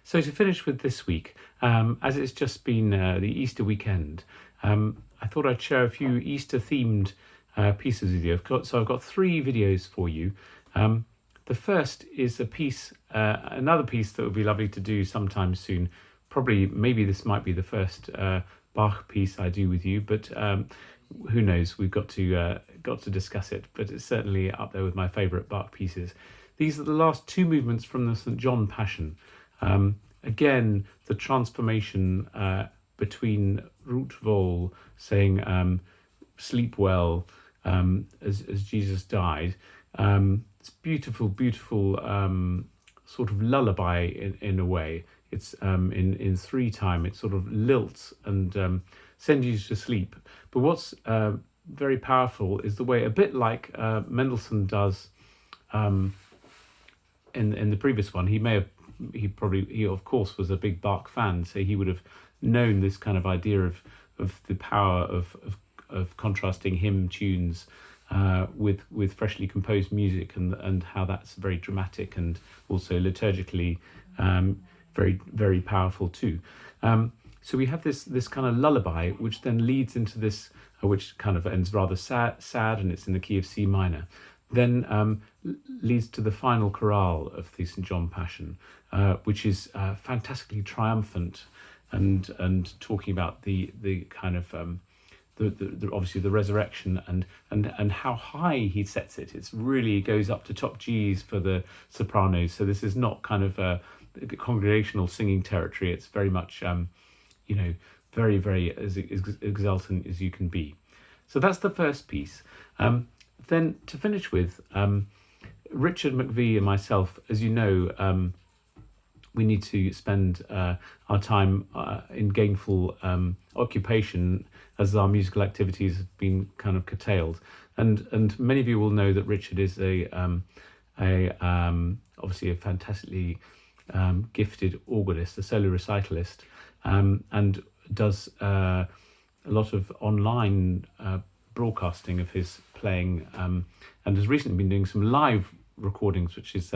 So to finish with this week, as it's just been the Easter weekend, I thought I'd share a few Easter-themed pieces with you. So I've got three videos for you. The first is a piece, another piece that would be lovely to do sometime soon. Probably, maybe this might be the first Bach piece I do with you, but who knows? We've got to discuss it. But it's certainly up there with my favourite Bach pieces. These are the last two movements from the St. John Passion. Again, the transformation between Ruth Vol saying "sleep well" as Jesus died. It's beautiful, beautiful sort of lullaby in a way. It's in three time. It sort of lilts and sends you to sleep. But what's very powerful is the way, a bit like Mendelssohn does in the previous one. He of course was a big Bach fan, so he would have known this kind of idea of the power of contrasting hymn tunes with freshly composed music, and how that's very dramatic and also liturgically very, very powerful too. So we have this kind of lullaby, which then leads into this, which kind of ends rather sad, and it's in the key of C minor. Then leads to the final chorale of the St. John Passion, which is fantastically triumphant and talking about the kind of the obviously the resurrection and how high he sets it. It's really goes up to top G's for the sopranos. So this is not kind of congregational singing territory. It's very much very, very as exultant as you can be. So that's the first piece. Then to finish with, Richard McVie and myself, as you know, we need to spend our time in gainful occupation as our musical activities have been kind of curtailed. And many of you will know that Richard is obviously a fantastically gifted organist, a solo recitalist, and does a lot of online broadcasting of his playing, and has recently been doing some live recordings, which is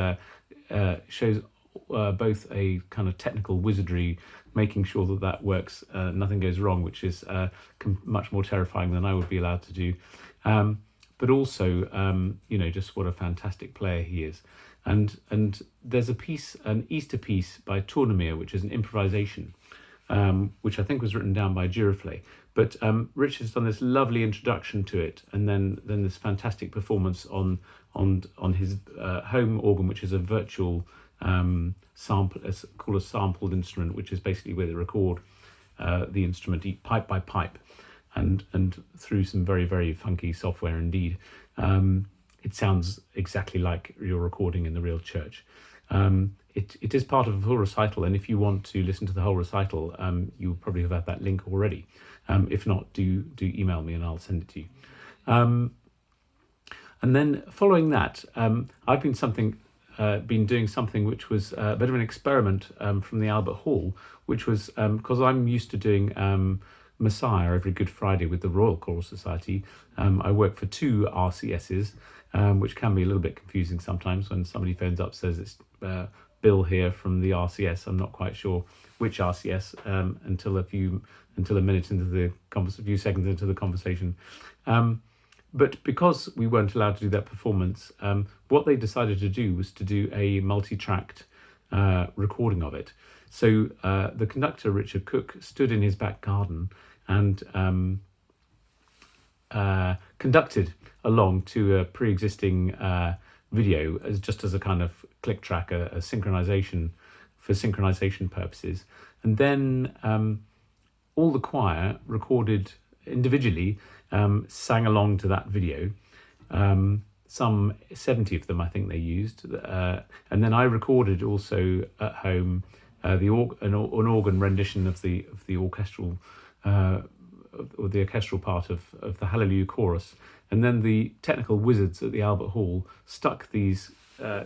shows both a kind of technical wizardry, making sure that works, nothing goes wrong, which is much more terrifying than I would be allowed to do, but also just what a fantastic player he is. And there's a piece, an Easter piece by Tournemire, which is an improvisation, which I think was written down by Giroflé. But Richard's done this lovely introduction to it, and then this fantastic performance on his home organ, which is a virtual sample, it's called a sampled instrument, which is basically where they record the instrument pipe by pipe, and through some very, very funky software indeed. It sounds exactly like you're recording in the real church. It is part of a full recital, and if you want to listen to the whole recital, you'll probably have had that link already. If not, do email me and I'll send it to you. And then following that, I've been doing something which was a bit of an experiment from the Albert Hall, which was because I'm used to doing Messiah every Good Friday with the Royal Choral Society. I work for two RCSs, which can be a little bit confusing sometimes when somebody phones up, says it's Bill here from the RCS. I'm not quite sure which RCS until a minute into the a few seconds into the conversation. But because we weren't allowed to do that performance, what they decided to do was to do a multi-tracked recording of it. So the conductor, Richard Cook, stood in his back garden and conducted along to a pre-existing video as a kind of click track, a synchronization for synchronization purposes. And then all the choir recorded individually, sang along to that video. Some 70 of them, I think they used. And then I recorded also at home an organ rendition of the orchestral or the orchestral part of the Hallelujah chorus. And then the technical wizards at the Albert Hall stuck these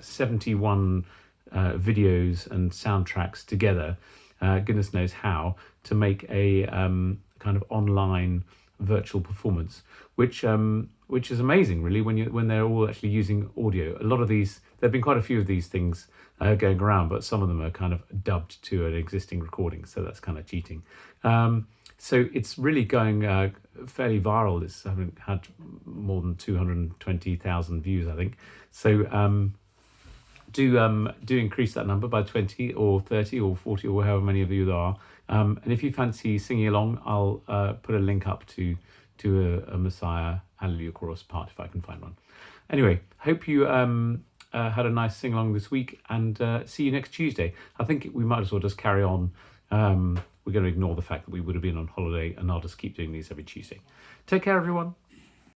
71 videos and soundtracks together, goodness knows how, to make a kind of online virtual performance, which is amazing, really, when they're all actually using audio. A lot of these There have been quite a few of these things going around, but some of them are kind of dubbed to an existing recording, so that's kind of cheating. So it's really going fairly viral. It's having had more than 220,000 views, I think. So do increase that number by 20 or 30 or 40 or however many of you there are. And if you fancy singing along, I'll put a link up to a Messiah Hallelujah Chorus part if I can find one. Anyway, hope you had a nice sing along this week, and see you next Tuesday. I think we might as well just carry on. We're going to ignore the fact that we would have been on holiday, and I'll just keep doing these every Tuesday. Take care, everyone.